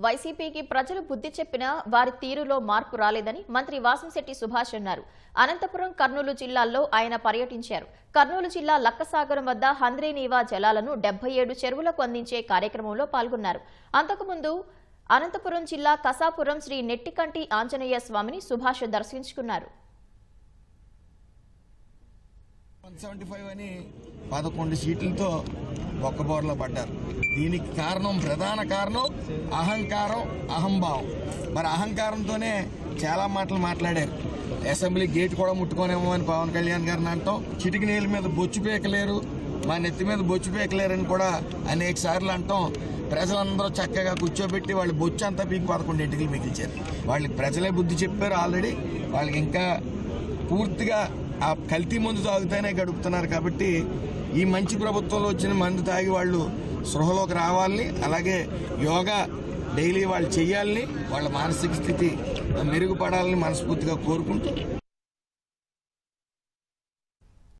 వైసీపీకి ప్రజలు బుద్ధి చెప్పినా వారి తీరులో మార్పు రాలేదని మంత్రి వాసంశెట్టి సుభాష్ అన్నారు. అనంతపురం, కర్నూలు జిల్లాల్లో ఆయన పర్యటించారు. కర్నూలు జిల్లా లక్కసాగరం వద్ద హంద్రీనీవా జలాలను 77 చెరువులకు అందించే కార్యక్రమంలో పాల్గొన్నారు. అంతకుముందు అనంతపురం జిల్లా కసాపురం శ్రీ నెట్టికంటి ఆంజనేయ స్వామిని సుభాష్ దర్శించుకున్నారు. 175 అని 11 సీట్లతో ఒక్కబోర్లో పడ్డారు. దీనికి ప్రధాన కారణం అహంకారం, అహంభావం. మరి అహంకారంతోనే చాలా మాటలు మాట్లాడారు. అసెంబ్లీ గేట్ కూడా ముట్టుకోనేమో అని పవన్ కళ్యాణ్ గారిని అంటాం. చిటికి నీళ్ళ మీద బొచ్చు పీకలేరు, మా నెత్తి మీద బొచ్చు పీకలేరని కూడా అనేక సార్లు అంటాం. ప్రజలందరూ చక్కగా కూర్చోబెట్టి వాళ్ళు బొచ్చు అంతా పీకి 11 ఇంటికి మిగిల్చారు. వాళ్ళకి ప్రజలే బుద్ధి చెప్పారు ఆల్రెడీ. వాళ్ళకి ఇంకా పూర్తిగా ఆ కల్తీ మందు తాగుతూనే గడుపుతున్నారు. కాబట్టి ఈ మంచి ప్రభుత్వంలో వచ్చిన మందు తాగి వాళ్ళు స్పృహలోకి రావాలని, అలాగే యోగా డైలీ వాళ్ళు చేయాలని, వాళ్ళ మానసిక స్థితి మెరుగుపడాలని మనస్ఫూర్తిగా కోరుకుంటూ